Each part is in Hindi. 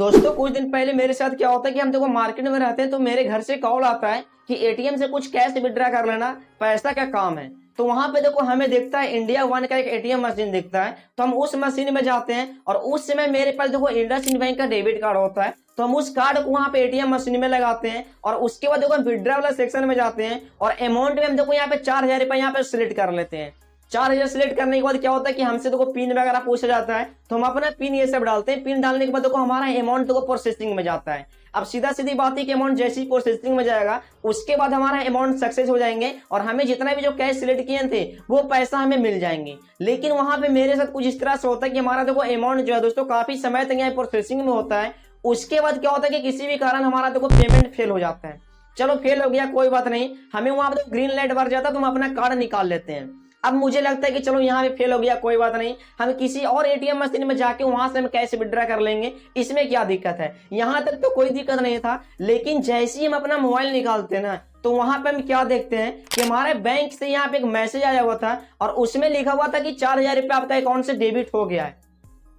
दोस्तों कुछ दिन पहले मेरे साथ क्या होता है कि हम देखो मार्केट में रहते हैं तो मेरे घर से कॉल आता है कि एटीएम से कुछ कैश विड्रा कर लेना, पैसा का काम है। तो वहां पे देखो हमें दिखता है इंडिया वन का एक एटीएम मशीन दिखता है, तो हम उस मशीन में जाते हैं और उस समय मेरे पास देखो इंडसइंड बैंक का डेबिट कार्ड होता है, तो हम उस कार्ड को वहां पे एटीएम मशीन में लगाते हैं और उसके बाद देखो हम विड्रा वाला सेक्शन में जाते हैं और अमाउंट में हम देखो यहाँ पे 4,000 रुपए यहाँ पे सिलेक्ट कर लेते हैं। 4,000 सिलेक्ट करने के बाद क्या होता है कि हमसे देखो पिन वगैरह पूछा जाता है, तो हम अपना पिन ये सब डालते हैं। पिन डालने के बाद देखो हमारा अमाउंट देखो प्रोसेसिंग में जाता है। अब सीधा सीधी बात है कि अमाउंट जैसे ही प्रोसेसिंग में जाएगा उसके बाद हमारा अमाउंट सक्सेस हो जाएंगे और हमें जितना भी जो कैश सिलेक्ट किए थे वो पैसा हमें मिल जाएंगे। लेकिन वहां पे मेरे साथ कुछ इस तरह से होता है कि हमारा देखो अमाउंट जो है दोस्तों काफी समय तक यहाँ प्रोसेसिंग में होता है। उसके बाद क्या होता है कि किसी भी कारण हमारा देखो पेमेंट फेल हो जाता है। चलो फेल हो गया कोई बात नहीं, हमें वहां पे ग्रीन लाइट बर जाता है तो हम अपना कार्ड निकाल लेते हैं। अब मुझे लगता है कि चलो यहाँ पे फेल हो गया कोई बात नहीं, हम किसी और एटीएम मशीन में जाके वहां से हम कैश विड्रा कर लेंगे, इसमें क्या दिक्कत है। यहाँ तक तो कोई दिक्कत नहीं था, लेकिन जैसे ही हम अपना मोबाइल निकालते हैं ना तो वहां पे हम क्या देखते हैं कि हमारे बैंक से यहाँ पे एक मैसेज आया हुआ था और उसमें लिखा हुआ था कि 4,000 रुपये आपका अकाउंट से डेबिट हो गया है।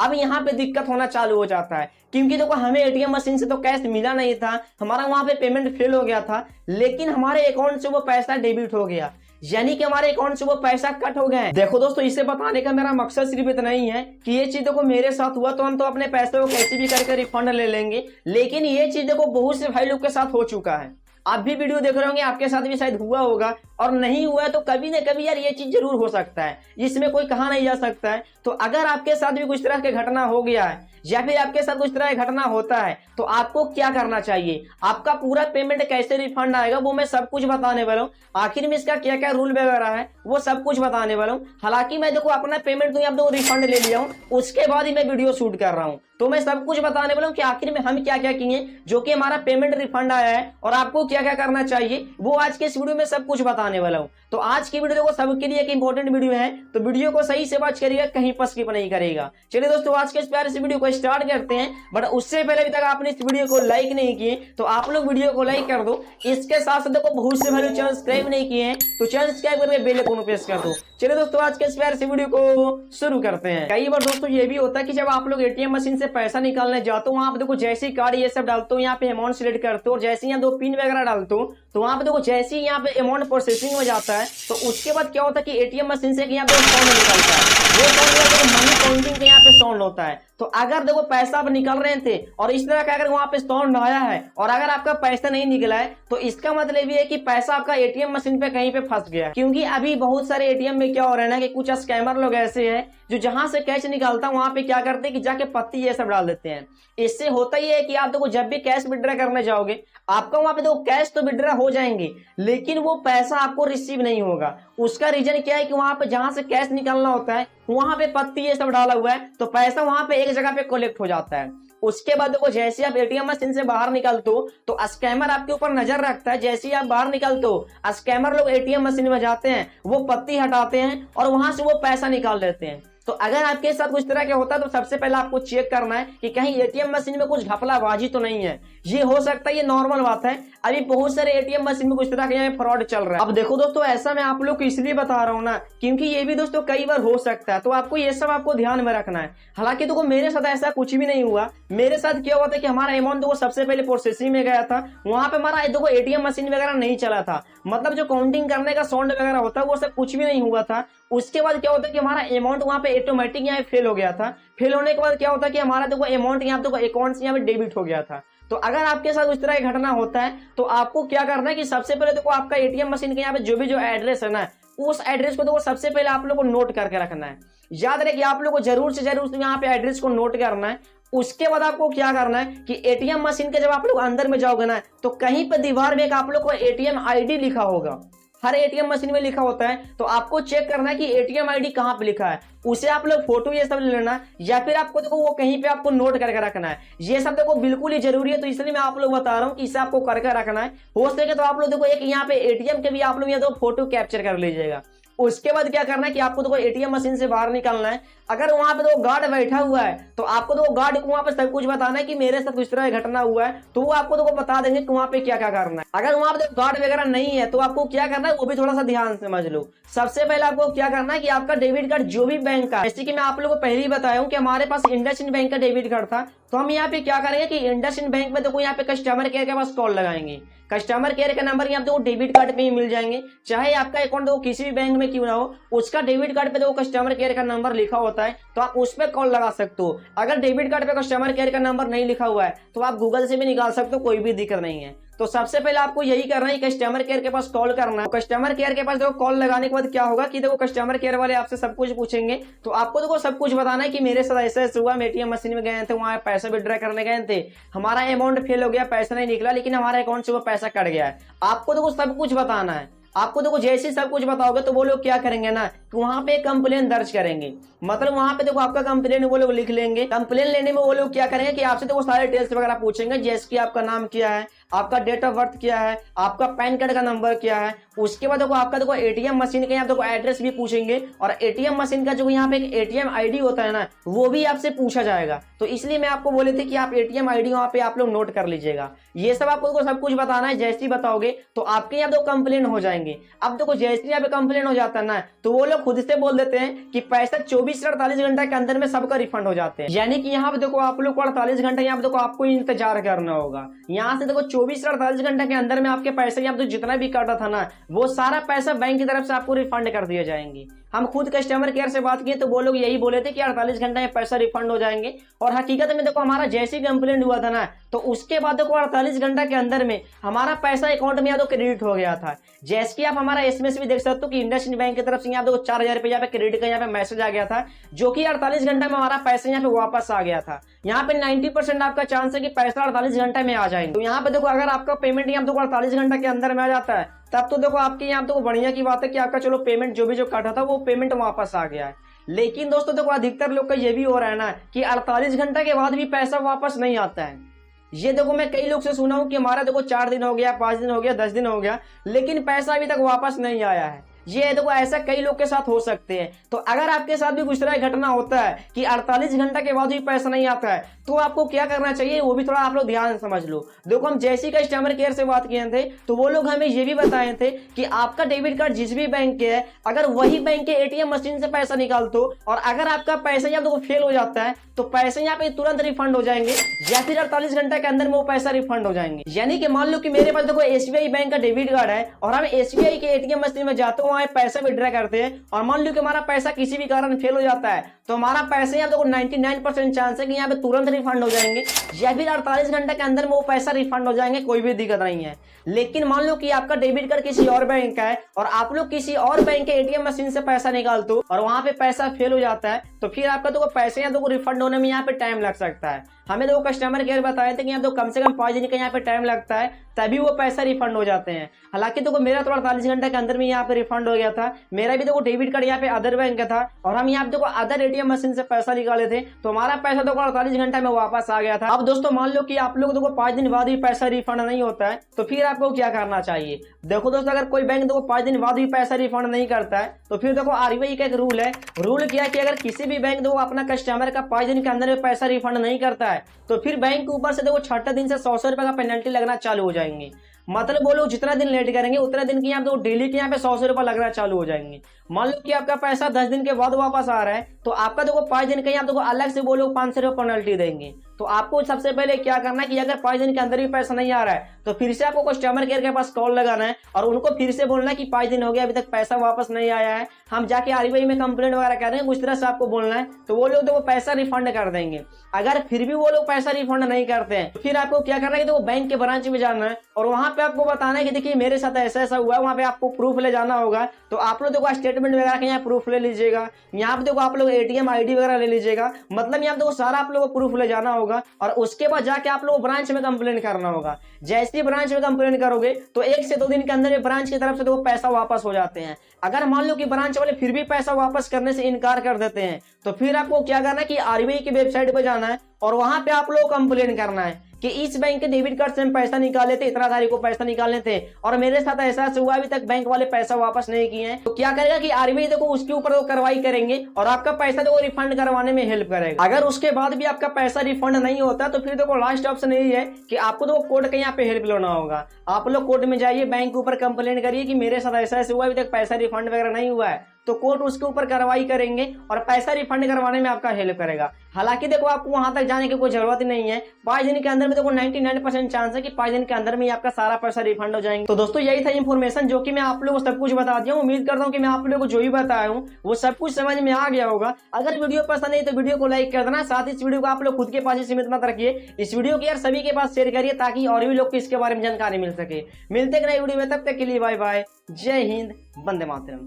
अब यहाँ पे दिक्कत होना चालू हो जाता है क्योंकि देखो हमें एटीएम मशीन से तो कैश मिला नहीं था, हमारा वहां पे पेमेंट फेल हो गया था, लेकिन हमारे अकाउंट से वो पैसा डेबिट हो गया, यानी कि हमारे अकाउंट से वो पैसा कट हो गया है। देखो दोस्तों इसे बताने का मेरा मकसद सिर्फ इतना ही है कि ये चीज देखो मेरे साथ हुआ तो हम तो अपने पैसे को कैसे भी करके रिफंड ले लेंगे, लेकिन ये चीज देखो बहुत से भाई लोग के साथ हो चुका है। आप भी वीडियो देख रहे होंगे, आपके साथ भी शायद हुआ होगा, और नहीं हुआ है तो कभी न कभी यार ये चीज जरूर हो सकता है, इसमें कोई कहा नहीं जा सकता है। तो अगर आपके साथ भी कुछ तरह की घटना हो गया है या फिर आपके साथ कुछ तरह की घटना होता है तो आपको क्या करना चाहिए, आपका पूरा पेमेंट कैसे रिफंड आएगा, वो मैं सब कुछ बताने वाला हूँ। आखिर में इसका क्या क्या रूल वगैरह है वो सब कुछ बताने वाला हूँ। हालांकि मैं देखो अपना पेमेंट तो यहाँ रिफंड ले लिया हूँ, उसके बाद ही मैं वीडियो शूट कर रहा हूँ, तो मैं सब कुछ बताने वाला हूँ कि आखिर में हम क्या क्या किए जो कि हमारा पेमेंट रिफंड आया है और आपको क्या क्या करना चाहिए, वो आज के इस वीडियो में सब कुछ बताने वाला हूँ। तो आज की वीडियो देखो सबके लिए एक इंपॉर्टेंट वीडियो है, तो वीडियो को सही से वॉच करिएगा, कहीं पर स्किप नहीं करेगा। चलिए दोस्तों आज के इस प्यारे से वीडियो को स्टार्ट करते हैं, बट उससे पहले अभी तक आपने इस वीडियो को लाइक नहीं किए तो आप लोग वीडियो को लाइक कर दो। इसके साथ साथ देखो बहुत से भाई चैनल सब्सक्राइब नहीं किए हैं तो चैनल सब्सक्राइब करके बेल आइकन प्रेस कर दो। चलिए दोस्तों आज के इस प्यारे से वीडियो को शुरू करते हैं। कई बार दोस्तों ये भी होता है कि जब आप लोग एटीएम मशीन से पैसा निकालने जाते हो वहां पे देखो जैसे ही कार्ड ये सब डालते हो, यहाँ पे अमाउंट सिलेक्ट करते हो और जैसे यहाँ दो पिन वगैरह डालते हो तो वहां पे देखो जैसे ही यहाँ पे अमाउंट प्रोसेसिंग हो जाता है तो उसके बाद क्या होता है कि एटीएम मशीन से यहाँ पे साउंड निकलता है, वो साउंड मनी काउंटिंग के यहाँ पे साउंड होता है। तो अगर देखो पैसा आप निकल रहे थे और इस तरह का अगर वहां पे साउंड आया है और अगर आपका पैसा नहीं निकला है तो इसका मतलब ये है कि पैसा आपका एटीएम मशीन पे कहीं पे फंस गया। क्योंकि अभी बहुत सारे एटीएम में क्या हो रहा है ना कि कुछ स्कैमर लोग ऐसे हैं जो जहां से कैश निकालता वहां पे क्या करते हैं कि जाके पत्ती ये सब डाल देते हैं। इससे होता ही है कि आप देखो जब भी कैश विड्रा करने जाओगे आपका वहां पे देखो कैश तो विड्रा हो जाएंगे लेकिन वो पैसा आपको रिसीव नहीं होगा। उसका रीजन क्या है कि वहां पे जहां से कैश निकालना होता है वहां पे पत्ती ये सब डाला हुआ है तो पैसा वहां पे एक जगह पे कलेक्ट हो जाता है। उसके बाद देखो जैसे आप एटीएम मशीन से बाहर निकलते हो तो स्कैमर आपके ऊपर नजर रखता है। जैसे ही आप बाहर निकलते हो स्कैमर लोग एटीएम मशीन में जाते हैं, वो पत्ती हटाते हैं और वहां से वो पैसा निकाल लेते हैं। तो अगर आपके साथ कुछ तरह का होता है तो सबसे पहले आपको चेक करना है कि कहीं एटीएम मशीन में कुछ घपलाबाजी तो नहीं है। ये हो सकता है, ये नॉर्मल बात है, अभी बहुत सारे एटीएम मशीन में कुछ तरह का फ्रॉड चल रहा है। अब देखो दोस्तों ऐसा मैं आप लोग को इसलिए बता रहा हूँ ना क्योंकि ये भी दोस्तों कई बार हो सकता है, तो आपको ये सब आपको ध्यान में रखना है। हालांकि देखो मेरे साथ ऐसा कुछ भी नहीं हुआ। मेरे साथ क्या हुआ था कि हमारा अमाउंट देखो सबसे पहले प्रोसेसिंग में गया था, वहां पे हमारा देखो एटीएम मशीन वगैरह नहीं चला था, मतलब जो काउंटिंग करने का साउंड वगैरह होता है वो सब कुछ भी नहीं हुआ था। उसके बाद क्या होता है कि हमारा अमाउंट वहां पे ऑटोमेटिक यहाँ फेल हो गया था। फेल होने के बाद क्या होता है कि हमारा देखो अमाउंट यहाँ देखो अकाउंट से यहाँ पे डेबिट हो गया था। तो अगर आपके साथ उस तरह की घटना होता है तो आपको क्या करना है कि सबसे पहले देखो आपका एटीएम मशीन के यहाँ पे जो भी जो एड्रेस है ना उस एड्रेस को देखो सबसे पहले आप लोग को नोट करके रखना है। याद रहे कि आप लोग को जरूर से जरूर यहाँ पे एड्रेस को नोट करना है। उसके बाद आपको क्या करना है कि एटीएम मशीन के जब आप लोग अंदर में जाओगे ना तो कहीं पर दीवार में एक आप लोग को एटीएम आईडी लिखा होगा, हर एटीएम मशीन में लिखा होता है। तो आपको चेक करना है कि एटीएम आईडी कहाँ पे लिखा है, उसे आप लोग फोटो ये सब ले लेना या फिर आपको देखो वो कहीं पे आपको नोट करके रखना है। ये सब देखो बिल्कुल ही जरूरी है, तो इसलिए मैं आप लोग बता रहा हूँ कि इसे आपको करके रखना है। हो सके तो आप लोग देखो एक यहाँ पे एटीएम के भी आप लोग यहाँ फोटो कैप्चर कर लीजिएगा। उसके बाद क्या करना है कि आपको देखो एटीएम मशीन से बाहर निकलना है। अगर वहां पे तो गार्ड बैठा हुआ है तो आपको तो गार्ड को वहां पे सब कुछ बताना है कि मेरे साथ कुछ तरह घटना हुआ है, तो वो आपको तो बता देंगे कि वहां पे क्या क्या करना है। अगर वहां पे गार्ड वगैरह नहीं है तो आपको क्या करना है वो भी थोड़ा सा ध्यान से समझ लो। सबसे पहले आपको क्या करना है कि आपका डेबिट कार्ड जो भी बैंक का, जैसे कि मैं आप लोगों को पहले ही बताया हूँ कि हमारे पास इंडसइंड बैंक का डेबिट कार्ड था, तो हम यहाँ पे क्या करेंगे कि इंडसइंड बैंक में देखो यहाँ पे कस्टमर केयर के पास कॉल लगाएंगे। कस्टमर केयर का नंबर यहाँ पे देखो डेबिट कार्ड पे ही मिल जाएंगे, चाहे आपका अकाउंट देखो किसी भी बैंक में क्यों ना हो, उसका डेबिट कार्ड पे देखो कस्टमर केयर का नंबर लिखा होता है, तो आप उस पर कॉल लगा सकते हो। अगर डेबिट कार्ड पे कस्टमर केयर का नंबर नहीं लिखा हुआ है तो आप गूगल से भी निकाल सकते हो, कोई भी दिक्कत नहीं है। तो सबसे पहले आपको यही करना है, कस्टमर केयर के पास कॉल करना है। कस्टमर केयर के पास देखो कॉल लगाने के बाद क्या होगा कि देखो कस्टमर केयर वाले आपसे सब कुछ पूछेंगे, तो आपको देखो सब कुछ बताना है कि मेरे साथ ऐसा ऐसा हुआ, एटीएम मशीन में गए थे, वहां पैसा विड्रॉ करने गए थे, हमारा अमाउंट फेल हो गया, पैसा नहीं निकला, लेकिन हमारे अकाउंट से वो पैसा कट गया है। आपको देखो सब कुछ बताना है। आपको देखो जैसे ही सब कुछ बताओगे तो वो लोग क्या करेंगे ना कि वहां पे कंप्लेन दर्ज करेंगे। मतलब वहां पे देखो आपका कंप्लेन वो लोग लिख लेंगे। कंप्लेन लेने में वो लोग क्या करेंगे कि आपसे देखो सारे डिटेल्स वगैरह पूछेंगे, जैसे कि आपका नाम क्या है, आपका डेट ऑफ बर्थ क्या है, आपका पैन कार्ड का नंबर क्या है। उसके बाद देखो आपका देखो एटीएम मशीन का यहाँ देखो एड्रेस भी पूछेंगे, और एटीएम मशीन का जो यहाँ पे एक एटीएम आईडी होता है ना, वो भी आपसे पूछा जाएगा। तो इसलिए मैं आपको बोले थे कि आप एटीएम आईडी वहां पे आप लोग नोट कर लीजिएगा। ये सब आपको सब कुछ बताना है। जैसे ही बताओगे तो आपके यहाँ देखो कंप्लेन हो जाएंगे। अब देखो जैसे ही यहाँ पे कंप्लेन हो जाता है ना, तो वो लोग खुद से बोल देते हैं कि पैसा 24 से 48 घंटे के अंदर में सबका रिफंड हो जाते हैं। यानी कि यहाँ पे देखो आप लोग को 48 घंटे यहाँ पे देखो आपको इंतजार करना होगा। यहाँ से देखो 24 से 48 घंटे के अंदर में आपके पैसे यहाँ पे जितना भी काटा था ना, वो सारा पैसा बैंक की तरफ से आपको रिफंड कर दिए जाएंगे। हम खुद कस्टमर केयर से बात किए तो वो लोग यही बोले थे कि 48 घंटे में पैसा रिफंड हो जाएंगे। और हकीकत में देखो हमारा जैसे ही कंप्लेंट हुआ था ना, तो उसके बाद देखो 48 घंटे के अंदर में हमारा पैसा अकाउंट में यहाँ तो क्रेडिट हो गया था। जैसे कि आप हमारा एसएमएस भी देख सकते हो कि इंडसइंड बैंक की तरफ से यहाँ देखो 4000 रुपये यहाँ पे क्रेडिट का यहाँ पे मैसेज आ गया था, जो कि 48 घंटे में हमारा पैसा यहाँ पे वापस आ गया था। यहाँ पे 90% आपका चांस है कि पैसा 48 घंटे में आ जाएंगे। तो यहाँ पे देखो अगर आपका पेमेंट यहाँ देखो 48 घंटे के अंदर में आ जाता है, तब तो देखो आपके यहाँ तो बढ़िया की बात है कि आपका चलो पेमेंट जो काटा था वो पेमेंट वापस आ गया है। लेकिन दोस्तों देखो अधिकतर लोग का ये भी हो रहा है ना कि 48 घंटे के बाद भी पैसा वापस नहीं आता है। ये देखो मैं कई लोग से सुना हूं कि हमारा देखो 4 दिन हो गया, 5 दिन हो गया, 10 दिन हो गया, लेकिन पैसा अभी तक वापस नहीं आया है। ये देखो ऐसा कई लोग के साथ हो सकते हैं। तो अगर आपके साथ भी कुछ तरह घटना होता है कि 48 घंटे के बाद भी पैसा नहीं आता है, तो आपको क्या करना चाहिए वो भी थोड़ा आप लोग ध्यान से समझ लो। देखो हम जैसे ही कस्टमर केयर से बात किए थे तो वो लोग हमें ये भी बताए थे कि आपका डेबिट कार्ड जिस भी बैंक के है, अगर वही बैंक के एटीएम मशीन से पैसा निकाल दो, और अगर आपका पैसा यहाँ देखो फेल हो जाता है तो पैसे यहाँ पे तुरंत रिफंड हो जाएंगे, या फिर 48 घंटे के अंदर में वो पैसा रिफंड हो जाएंगे। यानी कि मान लो कि मेरे पास देखो एसबीआई बैंक का डेबिट कार्ड है और हम एसबीआई के एटीएम मशीन में जाते हैं, वहां पैसा विड्रॉ करते हैं, और मान लो कि हमारा पैसा किसी भी कारण फेल हो जाता है, तो हमारा पैसे यहाँ देखो 99% चांस है कि यहाँ पे तुरंत रिफंड हो जाएंगे, या फिर 48 घंटे के अंदर में वो पैसा रिफंड हो जाएंगे, कोई भी दिक्कत नहीं है। लेकिन मान लो कि आपका डेबिट कार्ड किसी और बैंक का है और आप लोग किसी और बैंक के एटीएम मशीन से पैसा निकालते हो और वहां पे पैसा फेल हो जाता है, तो फिर आपका तो पैसे यहाँ तो रिफंड होने में यहाँ पे टाइम लग सकता है। हमें तो कस्टमर केयर बताए थे कि यहाँ तो कम से कम 5 दिन का यहाँ पे टाइम लगता है, तभी वो पैसा रिफंड हो जाते हैं। हालांकि देखो मेरा तो 48 घंटे के अंदर में यहाँ पे रिफंड हो गया था। मेरा भी देखो डेबिट कार्ड यहाँ पे अदर बैंक का था और हम यहाँ पे देखो अदर एटीएम मशीन से पैसा निकाले थे, तो हमारा पैसा देखो 48 घंटे में वापस आ गया था। अब दोस्तों मान लो कि आप लोग देखो 5 दिन बाद भी पैसा रिफंड नहीं होता है, तो फिर आपको क्या करना चाहिए। देखो दोस्तों अगर कोई बैंक देखो 5 दिन बाद भी पैसा रिफंड नहीं करता है, तो फिर देखो आरबीआई का एक रूल है। रूल क्या है कि अगर किसी भी बैंक देखो अपना कस्टमर का 5 दिन के अंदर में पैसा रिफंड नहीं करता है, तो फिर बैंक के ऊपर से देखो 6 दिन से 100 रुपए का पेनल्टी लगना चालू हो जाएंगे। मतलब वो लोग जितना दिन लेट करेंगे उतना दिन की यहाँ पे डेली के यहाँ पे 100 रुपए लगना चालू हो जाएंगे। मान लो कि आपका पैसा 10 दिन के बाद वापस आ रहा है, तो आपका देखो 5 दिन का यहाँ देखो अलग से वो लोग 500 रुपए पेनल्टी देंगे। तो आपको सबसे पहले क्या करना है कि अगर 5 दिन के अंदर भी पैसा नहीं आ रहा है, तो फिर से आपको कस्टमर केयर के पास कॉल लगाना है और उनको फिर से बोलना है कि 5 दिन हो गया अभी तक पैसा वापस नहीं आया है, हम जाके आरबीआई में कंप्लेंट वगैरह कर रहे हैं, उस तरह से आपको बोलना है। तो वो लोग देखो पैसा रिफंड कर देंगे। अगर फिर भी वो लोग पैसा रिफंड नहीं करते हैं, तो फिर आपको क्या करना है कि देखो बैंक के ब्रांच में जाना है और वहां पे आपको बताना है कि देखिए मेरे साथ ऐसा ऐसा हुआ है। वहां पे आपको प्रूफ ले जाना होगा। तो आप लोग देखो स्टेटमेंट वगैरह के यहाँ प्रूफ ले लीजिएगा, यहाँ पे देखो आप लोग एटीएम आईडी वगैरह ले लीजिएगा। मतलब यहाँ देखो सारा आप लोगों को प्रूफ ले जाना होगा और उसके बाद जाके आप लोगों को ब्रांच में कंप्लेंट करना होगा। जैसे ही ब्रांच में कंप्लेंट करोगे तो 1 से 2 दिन के अंदर ब्रांच की तरफ से देखो पैसा वापस हो जाते हैं। अगर मान लो कि ब्रांच वाले फिर भी पैसा वापस करने से इनकार कर देते हैं, तो फिर आपको क्या करना है कि आरबीआई की वेबसाइट पर जाना है और वहां पे आप लोग कंप्लेंट करना है कि इस बैंक के डेबिट कार्ड से हम पैसा निकाले थे, इतना तारीख को पैसा निकालने थे और मेरे साथ ऐसा हुआ, अभी तक बैंक वाले पैसा वापस नहीं किए हैं। तो क्या करेगा कि आरबीआई देखो उसके ऊपर वो कार्रवाई करेंगे और आपका पैसा देखो रिफंड करवाने में हेल्प करेगा। अगर उसके बाद भी आपका पैसा रिफंड नहीं होता, तो फिर देखो लास्ट ऑप्शन यही है कि आपको तो कोर्ट के यहाँ पे हेल्प लेना होगा। आप लोग कोर्ट में जाइए, बैंक के ऊपर कंप्लेंट करिए कि मेरे साथ ऐसा हुआ, अभी तक पैसा रिफंड वगैरह नहीं हुआ है। तो कोर्ट उसके ऊपर कार्रवाई करेंगे और पैसा रिफंड करवाने में आपका हेल्प करेगा। हालांकि देखो आपको वहां तक जाने की कोई जरूरत नहीं है, 5 दिन के अंदर में देखो 99% चांस है कि 5 दिन के अंदर में ही आपका सारा पैसा रिफंड हो जाएंगे। तो दोस्तों यही था इन्फॉर्मेशन जो कि मैं आप लोगों को सब कुछ बता दिया हूँ। उम्मीद करता हूँ कि मैं आप लोगों को जो भी बताया हूँ वो सब कुछ समझ में आ गया होगा। अगर वीडियो पसंद नहीं तो वीडियो को लाइक कर देना, साथ ही इस वीडियो को आप लोग खुद के पास ही सीमित मत रखिए, इस वीडियो को यार सभी के पास शेयर करिए ताकि और भी लोग को इसके बारे में जानकारी मिल सके। मिलते हैं नई वीडियो में, तब तक के लिए बाय बाय, जय हिंद, वंदे मातरम।